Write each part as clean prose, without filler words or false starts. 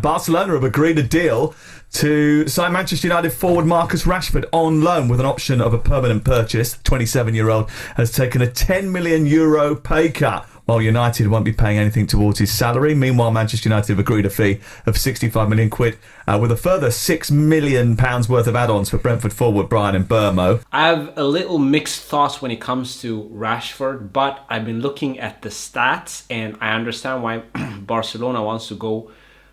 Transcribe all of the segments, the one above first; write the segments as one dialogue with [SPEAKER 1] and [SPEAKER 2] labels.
[SPEAKER 1] Barcelona have agreed a deal to sign Manchester United forward Marcus Rashford on loan with an option of a permanent purchase. The 27-year-old has taken a €10 million pay cut, while United won't be paying anything towards his salary. Meanwhile, Manchester United have agreed a fee of £65 million with a further £6 million worth of add-ons for Brentford forward Brian Mbeumo.
[SPEAKER 2] I have a little mixed thoughts when it comes to Rashford, but I've been looking at the stats and I understand why Barcelona wants to go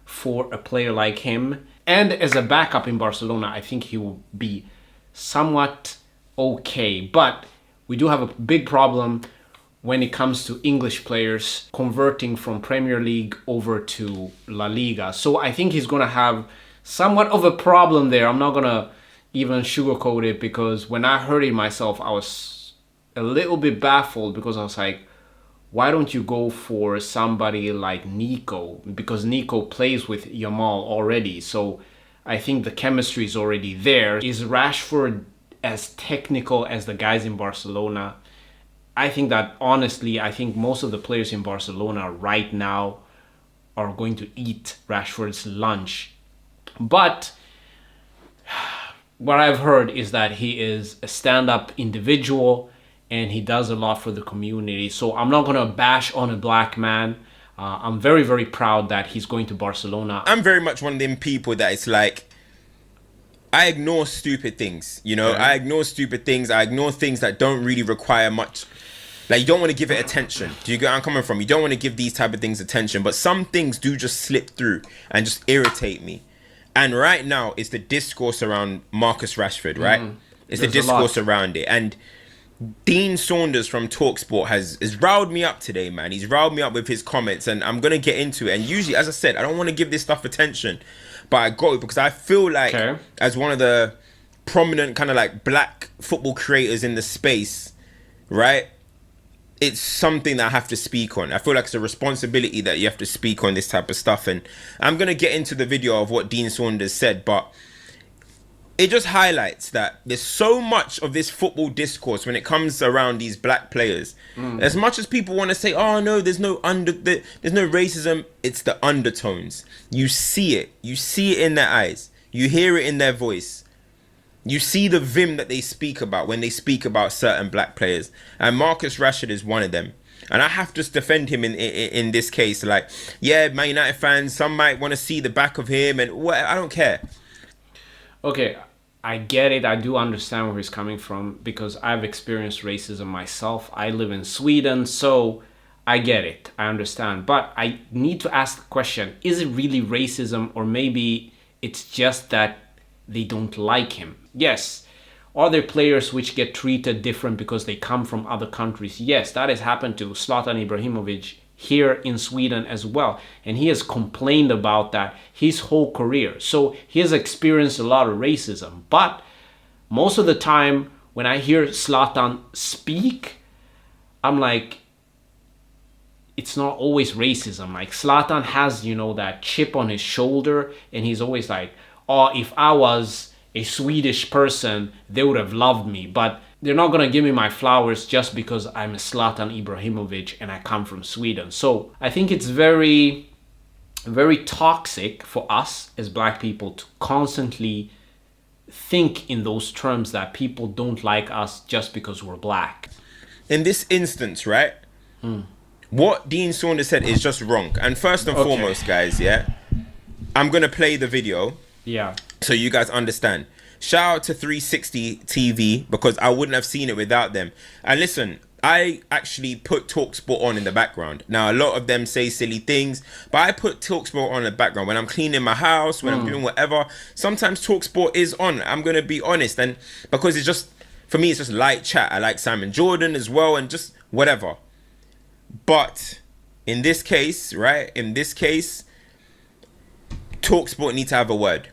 [SPEAKER 2] for a player like him. And as a backup in Barcelona, I think he will be somewhat okay. But we do have a big problem when it comes to English players converting from Premier League over to La Liga. So I think he's going to have somewhat of a problem there. I'm not going to even sugarcoat it, because when I heard it myself, I was a little bit baffled, because I was like, why don't you go for somebody like Nico? Because Nico plays with Iyambo already. So I think the chemistry is already there. Is Rashford as technical as the guys in Barcelona? I think that, honestly, I think most of the players in Barcelona right now are going to eat Rashford's lunch. But what I've heard is that he is a stand-up individual and he does a lot for the community. So I'm not going to bash on a black man. I'm very, very proud that he's going to Barcelona.
[SPEAKER 3] I'm very much one of them people that it's like, I ignore stupid things, you know? I ignore stupid things. I ignore things that don't really require much. Like, you don't want to give it attention. Do you get where I'm coming from? You don't want to give these type of things attention. But some things do just slip through and just irritate me. And right now, it's the discourse around Marcus Rashford, right? It's the discourse around it. And Dean Saunders from TalkSport has riled me up today, man. He's riled me up with his comments, and I'm going to get into it. And usually, as I said, I don't want to give this stuff attention, but I got it because I feel like, as one of the prominent kind of like black football creators in the space, right? It's something that I have to speak on. I feel like it's a responsibility that you have to speak on this type of stuff. And I'm going to get into the video of what Dean Saunders said, but it just highlights that there's so much of this football discourse when it comes around these black players. As much as people want to say, oh no, there's no racism, it's the undertones. You see it. You see it in their eyes. You hear it in their voice. You see the vim that they speak about when they speak about certain black players. And Marcus Rashford is one of them. And I have to defend him in this case. Like, yeah, Man United fans, some might want to see the back of him, and I don't care.
[SPEAKER 2] Okay, I get it. I do understand where he's coming from, because I've experienced racism myself. I live in Sweden, so I get it. I understand. But I need to ask the question, is it really racism, or maybe it's just that they don't like him? Yes. Are there players which get treated different because they come from other countries? Yes, that has happened to Zlatan Ibrahimovic here in Sweden as well. And he has complained about that his whole career. So he has experienced a lot of racism. But most of the time when I hear Zlatan speak, I'm like, it's not always racism. Like, Zlatan has, that chip on his shoulder, and he's always like, oh, if I was a Swedish person, they would have loved me. But they're not going to give me my flowers just because I'm a Zlatan Ibrahimovic and I come from Sweden. So I think it's very, very toxic for us as black people to constantly think in those terms that people don't like us just because we're black.
[SPEAKER 3] In this instance, right? What Dean Saunders said is just wrong. And first and foremost, guys, I'm going to play the video.
[SPEAKER 2] Yeah.
[SPEAKER 3] So you guys understand. Shout out to 360 TV, because I wouldn't have seen it without them. And listen, I actually put TalkSport on in the background. Now, a lot of them say silly things, but I put TalkSport on in the background. When I'm cleaning my house, when I'm doing whatever, sometimes TalkSport is on. I'm going to be honest. And because it's just, for me, it's just light chat. I like Simon Jordan as well, and just whatever. But in this case, right, TalkSport need to have a word.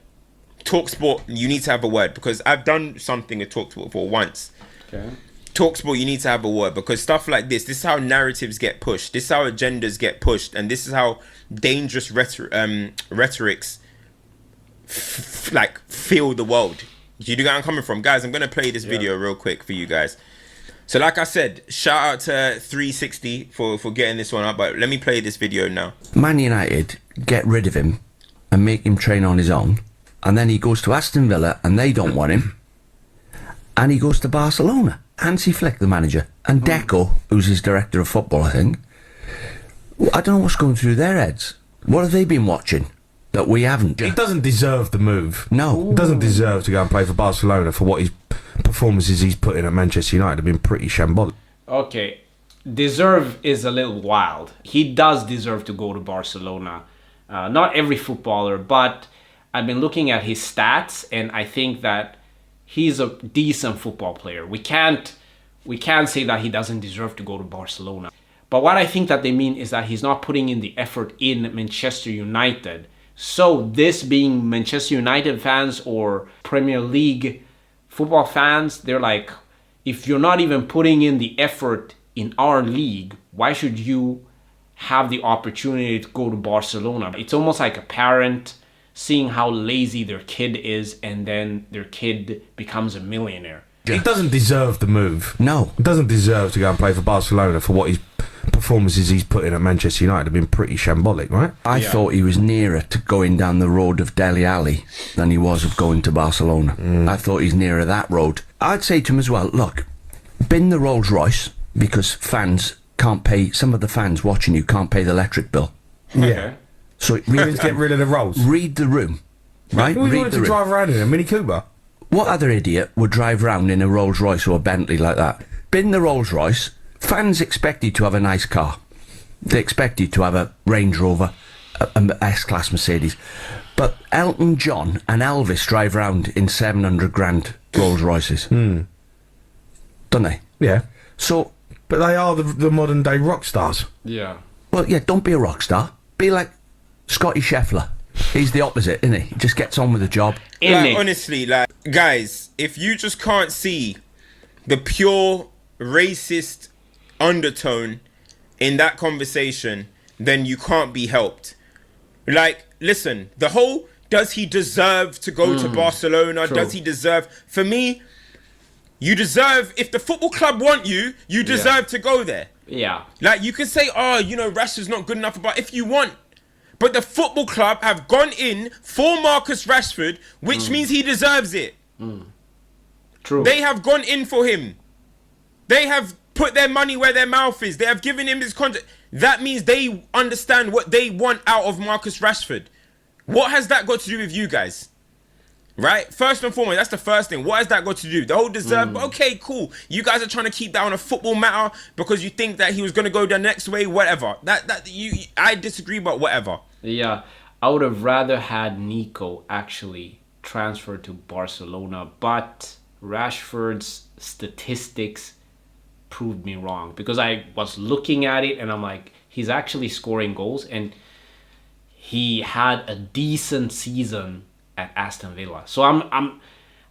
[SPEAKER 3] TalkSport, you need to have a word, because I've done something with TalkSport for once.
[SPEAKER 2] Okay.
[SPEAKER 3] TalkSport, you need to have a word, because stuff like this is how narratives get pushed. This is how agendas get pushed, and this is how dangerous rhetorics fill the world. Do you know where I'm coming from? Guys, I'm going to play this video real quick for you guys. So like I said, shout out to 360 for getting this one up, but let me play this video now.
[SPEAKER 4] Man United, get rid of him. and make him train on his own. And then he goes to Aston Villa and they don't want him. And he goes to Barcelona. Hansi Flick, the manager. And Deco, who's his director of football, I think. I don't know what's going through their heads. What have they been watching that we haven't?
[SPEAKER 5] He doesn't deserve the move.
[SPEAKER 4] No.
[SPEAKER 5] He doesn't deserve to go and play for Barcelona for what his performances he's put in at Manchester United have been pretty shambolic.
[SPEAKER 2] Okay, deserve is a little wild. He does deserve to go to Barcelona. Not every footballer, but I've been looking at his stats, and I think that he's a decent football player. We can't say that he doesn't deserve to go to Barcelona. But what I think that they mean is that he's not putting in the effort in Manchester United. So this being Manchester United fans or Premier League football fans, they're like, if you're not even putting in the effort in our league, why should you have the opportunity to go to Barcelona? It's almost like a parent seeing how lazy their kid is and then their kid becomes a millionaire.
[SPEAKER 5] He doesn't deserve the move.
[SPEAKER 4] No.
[SPEAKER 5] He doesn't deserve to go and play for Barcelona for what his performances he's put in at Manchester United have been pretty shambolic, right?
[SPEAKER 4] I thought he was nearer to going down the road of Dele Alli than he was of going to Barcelona. I thought he's nearer that road. I'd say to him as well, look, bin the Rolls Royce, because fans can't pay, some of the fans watching you can't pay the electric bill.
[SPEAKER 5] Yeah.
[SPEAKER 4] So
[SPEAKER 5] Get rid of the Rolls.
[SPEAKER 4] read the room, right?
[SPEAKER 5] Who
[SPEAKER 4] Read
[SPEAKER 5] wanted
[SPEAKER 4] the
[SPEAKER 5] to
[SPEAKER 4] room.
[SPEAKER 5] drive around in a Mini Cooper?
[SPEAKER 4] What other idiot would drive round in a Rolls Royce or a Bentley like that? Bin the Rolls Royce. Fans expect you to have a nice car. They expect you to have a Range Rover, an S-Class Mercedes. But Elton John and Elvis drive around in 700 grand Rolls Royces. Don't they?
[SPEAKER 5] Yeah.
[SPEAKER 4] So,
[SPEAKER 5] But they are the modern day rock stars.
[SPEAKER 2] Yeah.
[SPEAKER 4] well, yeah, don't be a rock star. Be like Scotty Scheffler. He's the opposite, isn't he? He just gets on with the job.
[SPEAKER 3] Like, honestly, like, guys, if you just can't see the pure racist undertone in that conversation, then you can't be helped. Like, listen, the whole, does he deserve to go to Barcelona?
[SPEAKER 2] True.
[SPEAKER 3] Does he deserve? For me, you deserve, if the football club want you, you deserve to go there.
[SPEAKER 2] Yeah.
[SPEAKER 3] Like, you can say, oh, you know, Rashford's not good enough, but if you want. But the football club have gone in for Marcus Rashford, which means he deserves it.
[SPEAKER 2] True.
[SPEAKER 3] They have gone in for him. They have put their money where their mouth is. They have given him his contract. That means they understand what they want out of Marcus Rashford. What has that got to do with you guys? Right? First and foremost, that's the first thing. What has that got to do? The whole deserve. Okay, cool. You guys are trying to keep that on a football matter because you think that he was going to go the next way. Whatever. I disagree, but whatever.
[SPEAKER 2] Yeah, I would have rather had Nico actually transfer to Barcelona, but Rashford's statistics proved me wrong because I was looking at it and I'm like, he's actually scoring goals and he had a decent season at Aston Villa. So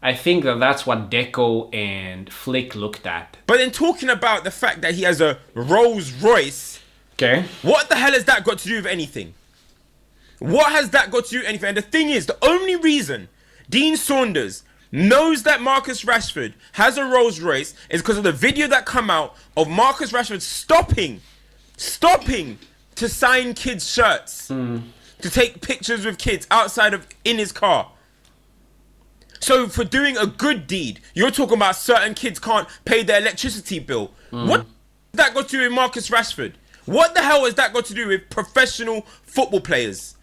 [SPEAKER 2] I think that's what Deco and Flick looked at.
[SPEAKER 3] But then talking about the fact that he has a Rolls Royce,
[SPEAKER 2] Okay.
[SPEAKER 3] what the hell has that got to do with anything? What has that got to do with anything? And the thing is, the only reason Dean Saunders knows that Marcus Rashford has a Rolls Royce is because of the video that come out of Marcus Rashford stopping to sign kids' shirts, to take pictures with kids outside of in his car. So for doing a good deed, you're talking about certain kids can't pay their electricity bill. What has that got to do with Marcus Rashford? What the hell has that got to do with professional football players?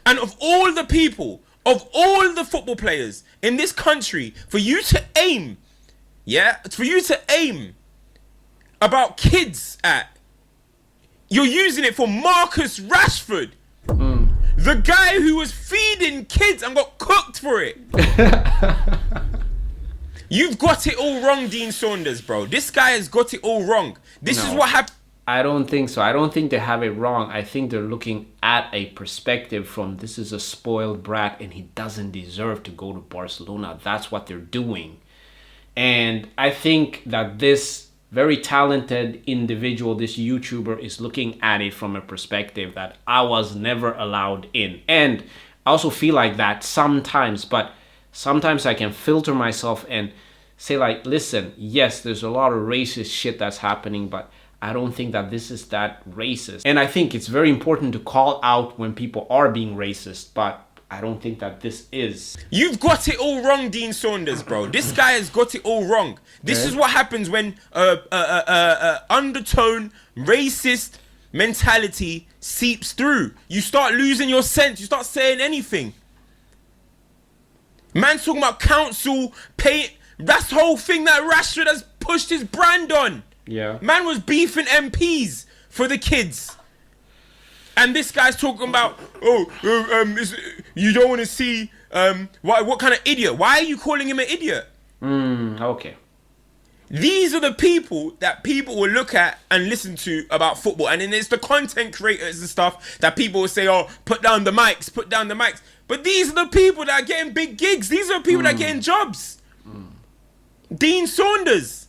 [SPEAKER 3] And of all the people, of all the football players in this country, for you to aim about kids at, you're using it for Marcus Rashford. The guy who was feeding kids and got cooked for it. You've got it all wrong, Dean Saunders, bro. This guy has got it all wrong. This is what happened.
[SPEAKER 2] I don't think so. I don't think they have it wrong. I think they're looking at a perspective from this is a spoiled brat and he doesn't deserve to go to Barcelona. That's what they're doing. And I think that this very talented individual, this YouTuber, is looking at it from a perspective that I was never allowed in. And I also feel like that sometimes, but sometimes I can filter myself and say like, listen, yes, there's a lot of racist shit that's happening, but I don't think that this is that racist. And I think it's very important to call out when people are being racist, but I don't think that this is.
[SPEAKER 3] You've got it all wrong, Dean Saunders, bro. This guy has got it all wrong. This is what happens when undertone racist mentality seeps through. You start losing your sense. You start saying anything. Man's talking about council pay. That's the whole thing that Rashford has pushed his brand on.
[SPEAKER 2] Yeah.
[SPEAKER 3] Man was beefing MPs for the kids. And this guy's talking about, you don't want to see, what kind of idiot? Why are you calling him an idiot?
[SPEAKER 2] Okay.
[SPEAKER 3] These are the people that people will look at and listen to about football. And then it's the content creators and stuff that people will say, oh, put down the mics, put down the mics. But these are the people that are getting big gigs. These are the people that are getting jobs. Dean Saunders.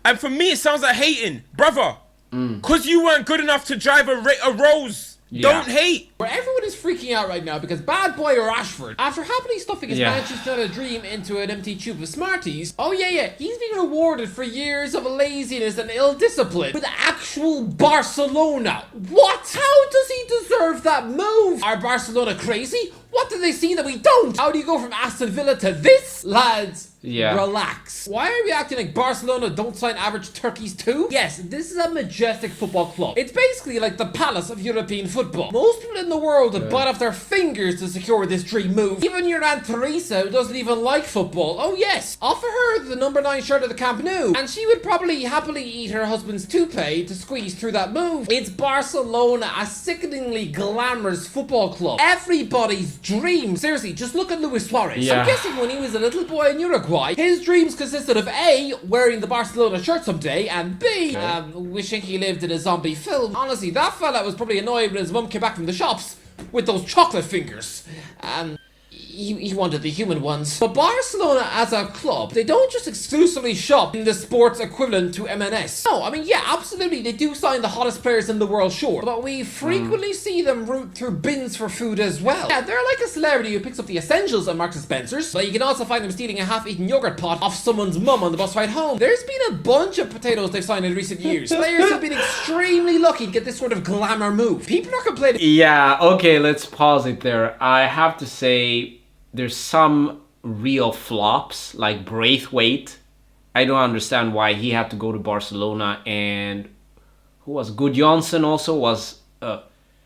[SPEAKER 3] And for me, it sounds like hating. Brother, because you weren't good enough to drive a Rolls.
[SPEAKER 2] Yeah.
[SPEAKER 3] Don't hate.
[SPEAKER 6] Where everyone is freaking out right now because bad boy Rashford, after happily stuffing his Manchester dream into an empty tube of Smarties, he's being rewarded for years of laziness and ill discipline with actual Barcelona. What? How does he deserve that move? Are Barcelona crazy? What do they see that we don't? How do you go from Aston Villa to this? Lads, relax. Why are we acting like Barcelona don't sign average turkeys too? Yes, this is a majestic football club. It's basically like the palace of European football. Most people in the world would bite off their fingers to secure this dream move. Even your Aunt Teresa, who doesn't even like football, offer her the number 9 shirt at the Camp Nou, and she would probably happily eat her husband's toupee to squeeze through that move. It's Barcelona, a sickeningly glamorous football club. Everybody's dream. Seriously, just look at Luis Suarez. I'm guessing when he was a little boy in Uruguay, his dreams consisted of A, wearing the Barcelona shirt someday, and B, wishing he lived in a zombie film. Honestly, that fella was probably annoyed when his mum came back from the shops with those chocolate fingers. He wanted the human ones. But Barcelona as a club, they don't just exclusively shop in the sports equivalent to M&S. No, I mean, yeah, absolutely, they do sign the hottest players in the world, sure. But we frequently see them root through bins for food as well. Yeah, they're like a celebrity who picks up the essentials at Marks & Spencer's, but you can also find them stealing a half-eaten yogurt pot off someone's mum on the bus ride home. There's been a bunch of potatoes they've signed in recent years. Players have been extremely lucky to get this sort of glamour move. People are complaining.
[SPEAKER 2] Yeah, okay, let's pause it there. I have to say, there's some real flops, like Braithwaite. I don't understand why he had to go to Barcelona, and who was Gudjonsson also was a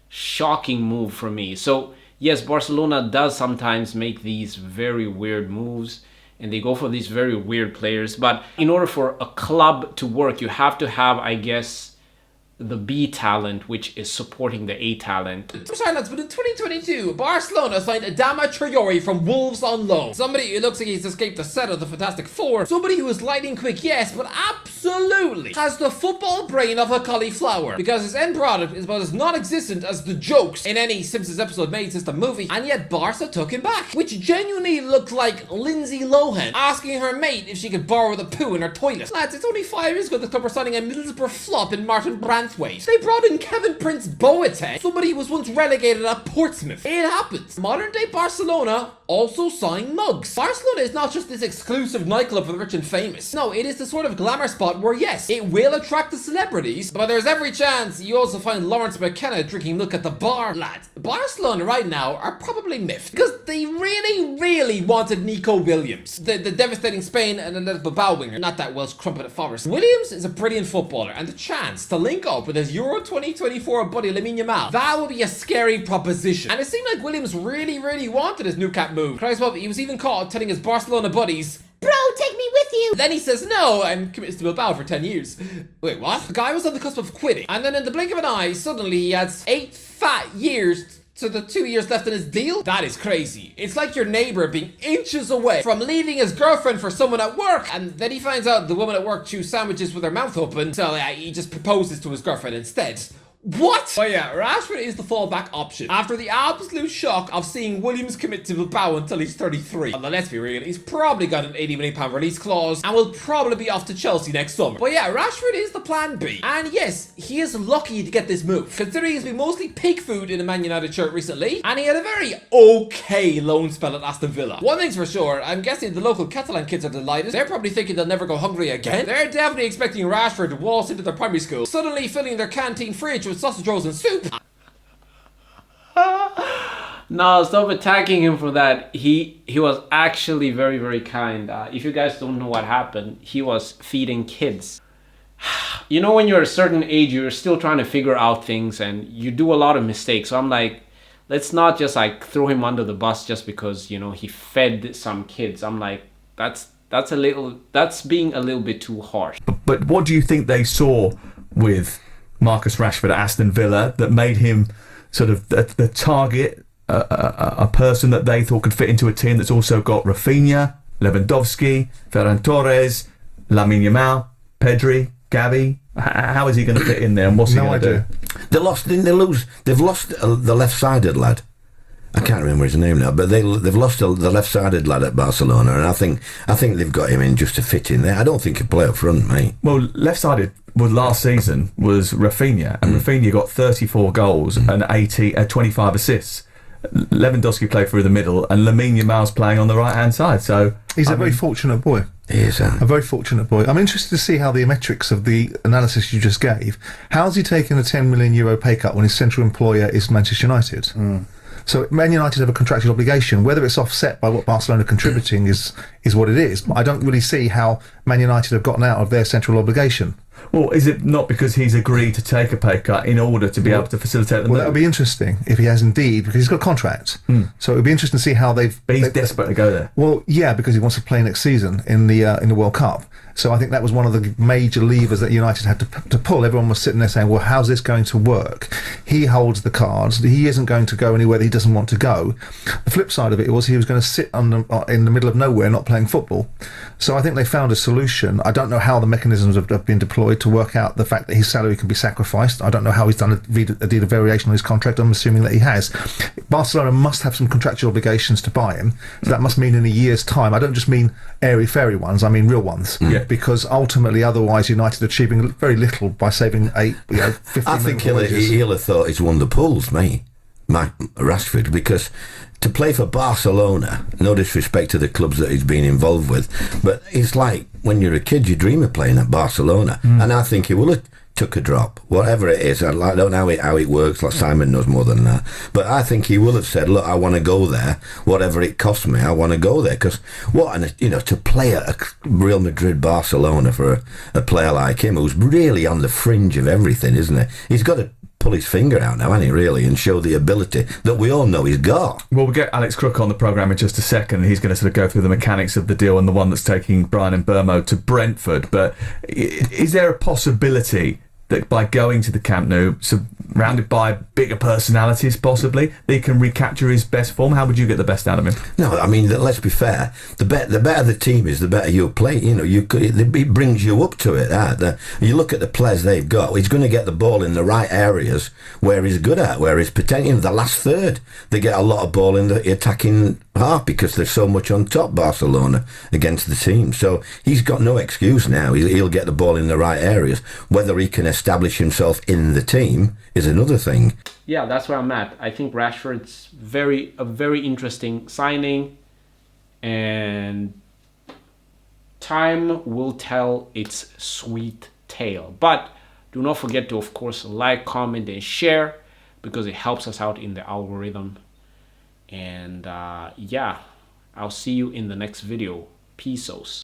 [SPEAKER 2] shocking move for me. So yes, Barcelona does sometimes make these very weird moves, and they go for these very weird players. But in order for a club to work, you have to have, I guess, the B talent, which is supporting the A talent.
[SPEAKER 6] Silence, but in 2022, Barcelona signed Adama Traore from Wolves on loan. Somebody who looks like he's escaped the set of the Fantastic Four. Somebody who is lightning quick, yes, but absolutely has the football brain of a cauliflower. Because his end product is about as non-existent as the jokes in any Simpsons episode made since the movie. And yet Barca took him back, which genuinely looked like Lindsay Lohan asking her mate if she could borrow the poo in her toilet. Lads, it's only 5 years ago the club were signing a Middlesbrough flop in Martin Branthwaite. They brought in Kevin Prince Boateng, somebody who was once relegated at Portsmouth. It happens. Modern day Barcelona also sign mugs. Barcelona is not just this exclusive nightclub for the rich and famous. No, it is the sort of glamour spot where, yes, it will attract the celebrities, but there's every chance you also find Lawrence McKenna drinking milk at the bar. Lads, Barcelona right now are probably miffed because they really wanted Nico Williams, the devastating Spain and a little bow winger, not that Welsh crumpet at Forest. Williams is a brilliant footballer, and the chance to link up with his Euro 2024 buddy Lamine Yamal, that would be a scary proposition. And it seemed like Williams really wanted his new cap move. Christ, well, he was even caught telling his Barcelona buddies, "Bro, take me with you." Then he says no and commits to Bilbao for 10 years. Wait, what? The guy was on the cusp of quitting, and then in the blink of an eye, suddenly he has 8 fat years to the 2 years left in his deal? That is crazy. It's like your neighbor being inches away from leaving his girlfriend for someone at work, and then he finds out the woman at work chews sandwiches with her mouth open, so he just proposes to his girlfriend instead. What? Oh yeah, Rashford is the fallback option after the absolute shock of seeing Williams commit to Bilbao until he's 33. Although let's be real, he's probably got an £80 million release clause and will probably be off to Chelsea next summer. But yeah, Rashford is the plan B. And yes, he is lucky to get this move, considering he's been mostly pig food in a Man United shirt recently, and he had a very okay loan spell at Aston Villa. One thing's for sure, I'm guessing the local Catalan kids are delighted. They're probably thinking they'll never go hungry again. They're definitely expecting Rashford to waltz into their primary school, suddenly filling their canteen fridge with sausage rolls and soup.
[SPEAKER 2] No, stop attacking him for that. He was actually very, very kind. If you guys don't know what happened, he was feeding kids. You know, when you're a certain age, you're still trying to figure out things and you do a lot of mistakes. So I'm like, let's not just like throw him under the bus just because, you know, he fed some kids. I'm like, that's being a little bit too harsh.
[SPEAKER 1] But what do you think they saw with Marcus Rashford at Aston Villa that made him sort of the target, a person that they thought could fit into a team that's also got Rafinha, Lewandowski, Ferran Torres, Lamine Yamal, Pedri, Gavi? How is he going to fit in there, and what's he going to do?
[SPEAKER 7] They lost, didn't they lose? They've lost the left-sided lad. I can't remember his name now, but they've lost the left-sided lad at Barcelona, and I think they've got him in just to fit in there. I don't think he'll play up front, mate.
[SPEAKER 1] Well, left-sided last season was Rafinha, and Rafinha got 34 goals and 25 assists. Lewandowski played through the middle, and Lamine Yamal's playing on the right-hand side. So
[SPEAKER 8] he's a very fortunate boy.
[SPEAKER 7] He is
[SPEAKER 8] a very fortunate boy. I'm interested to see how the metrics of the analysis you just gave. How's he taken a €10 million pay cut when his central employer is Manchester United? So Man United have a contractual obligation. Whether it's offset by what Barcelona are contributing is what it is. But I don't really see how Man United have gotten out of their central obligation.
[SPEAKER 1] Well, is it not because he's agreed to take a pay cut in order to be able to facilitate the move?
[SPEAKER 8] Well, that would be interesting if he has indeed, because he's got a contract. So it would be interesting to see how they've...
[SPEAKER 1] But he's desperate to go there.
[SPEAKER 8] Well, yeah, because he wants to play next season in the World Cup. So I think that was one of the major levers that United had to pull. Everyone was sitting there saying, well, how's this going to work? He holds the cards. He isn't going to go anywhere that he doesn't want to go. The flip side of it was he was going to sit in the middle of nowhere not playing football. So I think they found a solution. I don't know how the mechanisms have been deployed to work out the fact that his salary can be sacrificed. I don't know how he's done a deed of variation on his contract. I'm assuming that he has. Barcelona must have some contractual obligations to buy him. So that must mean in a year's time. I don't just mean airy-fairy ones. I mean real ones.
[SPEAKER 1] Yeah.
[SPEAKER 8] Because ultimately, otherwise, United are achieving very little by saving 15
[SPEAKER 7] I think he'll have thought he's won the pools, mate, Rashford, because to play for Barcelona, no disrespect to the clubs that he's been involved with, but it's like when you're a kid, you dream of playing at Barcelona, and I think he will have took a drop, whatever it is. I don't know how it works, like Simon knows more than that, but I think he will have said, look, I want to go there, whatever it costs me, I want to go there, because to play at Real Madrid, Barcelona for a player like him who's really on the fringe of everything, isn't it? He's got to pull his finger out now, hasn't he, really, and show the ability that we all know he's got.
[SPEAKER 1] Well, we'll get Alex Crook on the programme in just a second. He's going to sort of go through the mechanics of the deal and the one that's taking Brian Mbeumo to Brentford. But is there a possibility that by going to the Camp Nou, surrounded by bigger personalities, possibly, that he can recapture his best form? How would you get the best out of him?
[SPEAKER 7] No, I mean, let's be fair. The better the team is, the better you play. It brings you up to it. You look at the players they've got. He's going to get the ball in the right areas where he's good at, where he's potential. The last third, they get a lot of ball in the attacking half because there's so much on top, Barcelona, against the team. So he's got no excuse now. He'll get the ball in the right areas. Whether he can establish himself in the team is another thing.
[SPEAKER 2] Yeah, that's where I'm at. I think Rashford's a very interesting signing, and time will tell its sweet tale. But do not forget to, of course, like, comment, and share, because it helps us out in the algorithm. And yeah, I'll see you in the next video. Peace.